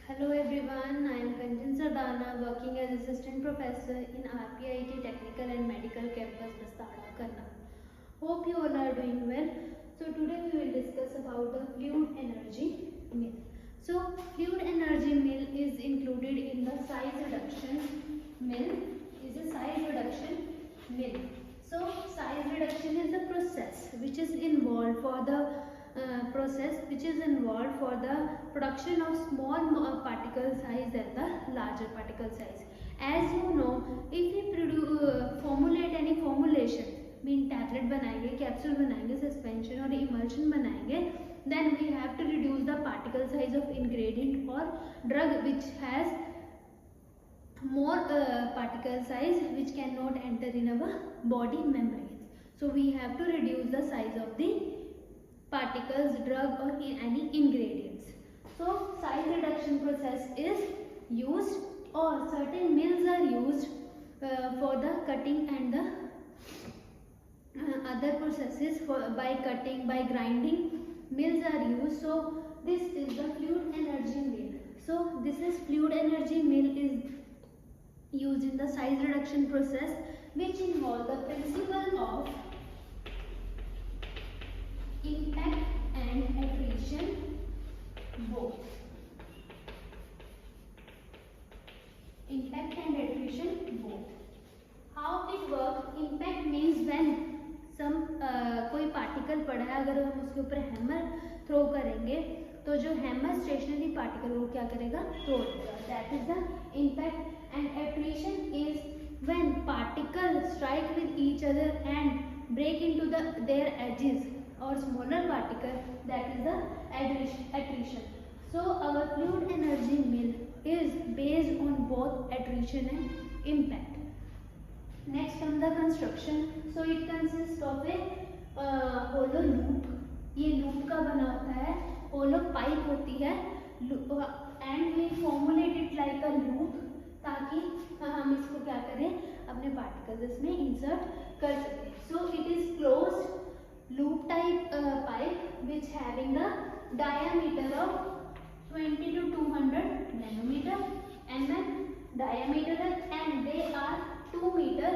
Hello everyone, I am Kanchan Sardana, working as assistant professor in RPIT Technical and Medical Campus Bastada, Karnal. Hope you all are doing well. So today we will discuss about the fluid energy mill. So fluid energy mill is included in the size reduction mill. Is a size reduction mill. So size reduction is the process which is involved for the production of small particle size and the larger particle size. As you know, if we formulate any formulation, mean tablet बनाएंगे, capsule बनाएंगे, suspension और emulsion बनाएंगे, then we have to reduce the particle size of ingredient or drug which has more particle size which cannot enter in our body membranes. So we have to reduce the size of the particles, drug or any ingredients. So size reduction process is used, or certain mills are used for the cutting and the other processes by cutting, by grinding mills are used. So this is the fluid energy mill. So this is fluid energy mill is used in the size reduction process, which involve the principle of impact and accretion both. Impact and accretion both. How it works? Impact means when कोई particle पड़ा है, अगर हम उसके ऊपर hammer throw करेंगे तो जो हैमर स्टेशनरी पार्टिकल वो क्या करेगा, तोड़ देगा. That is the impact. And accretion is when particle strike with each other and break into their edges और smaller particle, that is the accretion. So our fluid energy mill is based on both accretion and impact. Next comes the construction. So it consists of a hollow loop. ये loop का बना होता है, hollow pipe होती है, and we formulate it like a loop ताकि हम इसको क्या करें, अपने particles इसमें insert कर सकें. So it is closed loop type pipe which having the diameter of 20 to 200 nanometer diameter, and they are 2 meter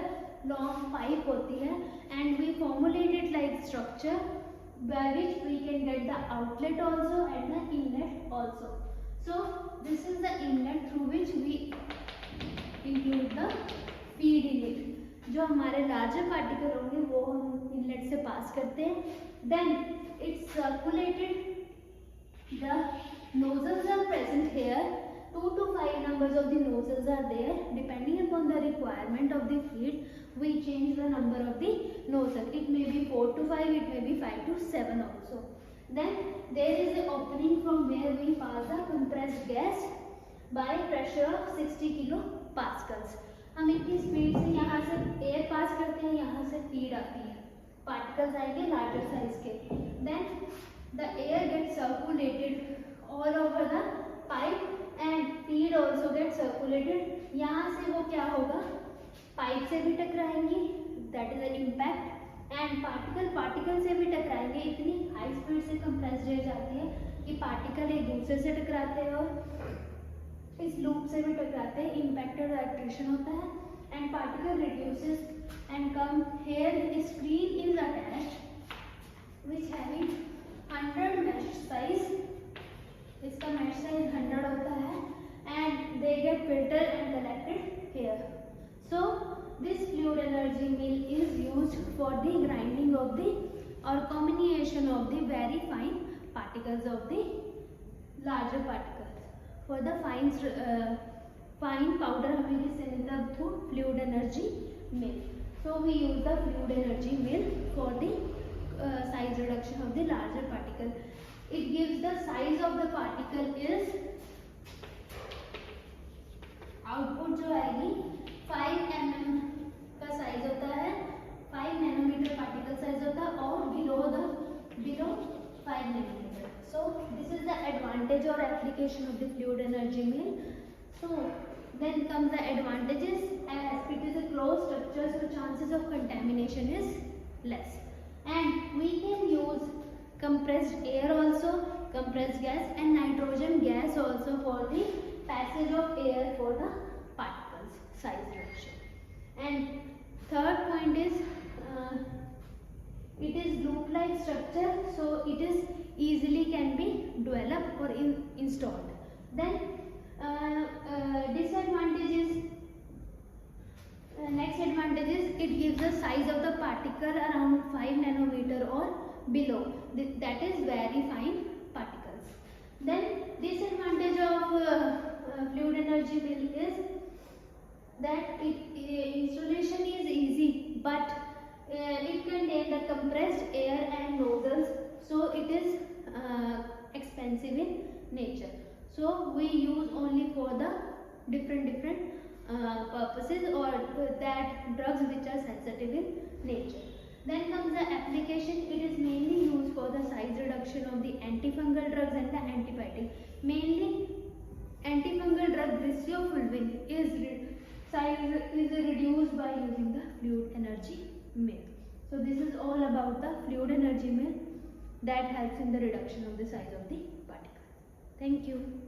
long pipe होती है, and we formulate it like structure by which we can get the outlet also and the inlet also. So this is the inlet through which we include the feed in it. जो हमारे larger particle होंगे वो हम inlet से pass करते हैं. Then it's circulated. The nozzles are present here. 2 to 5 numbers of the nozzles are there. Depending upon the requirement of the feed, we change the number of the nozzle. It may be 4 to 5, it may be 5 to 7 also. Then there is an opening from where we pass the compressed gas by pressure of 60 kilopascals. हम इतनी speed से यहाँ से air pass करते हैं, यहाँ से feed आती है, पार्टिकल्स आएंगे लार्जर साइज के. Then the air gets circulated all over the pipe and feed also gets circulated. यहाँ से वो क्या होगा, पाइप से भी टकराएंगी, that is the impact, and particle से भी टकराएंगे. इतनी हाई स्पीड से कंप्रेस्ड एयर जाती है कि पार्टिकल एक दूसरे से टकराते हैं और इस लूप से भी टकराते हैं. इम्पैक्ट और एक्रीशन होता है, and particle reduces and come here. Screen is attached which having 100 mesh size. इसका mesh size 100 होता है, and they get filtered and collected here. So this fluid energy mill is used for the grinding of the or combination of the very fine particles of the larger particles. For the fine powder will be sent up through fluid energy mill. So we use the fluid energy mill for the size reduction of the larger particle. It gives the size of the particle is output जो आएगी 5 mm का size होता है, 5 nanometre particle size होता है, और below 5 nanometer. So this is the advantage or application of the fluid energy mill. So then comes the advantages. As it is a closed structure, so chances of contamination is less, and we can use compressed air also. compressed gas, and nitrogen gas also for the passage of air for the particles size reduction. And third point is it is loop-like structure, so it is easily can be developed or installed. Then disadvantages. Next advantage is it gives the size of the particle around 5 nanometer or below. That is very fine particles. Then disadvantage of fluid energy mill is that installation is easy, but it contains the compressed air and nozzles, so it is expensive in nature. So we use only for the different purposes or that drugs which are sensitive in nature. Then comes the application. It is mainly used for the size reduction of the antifungal drugs and the antibiotic. Mainly antifungal drug griseofulvin size is reduced by using the fluid energy mill. So this is all about the fluid energy mill that helps in the reduction of the size of the particle. Thank you.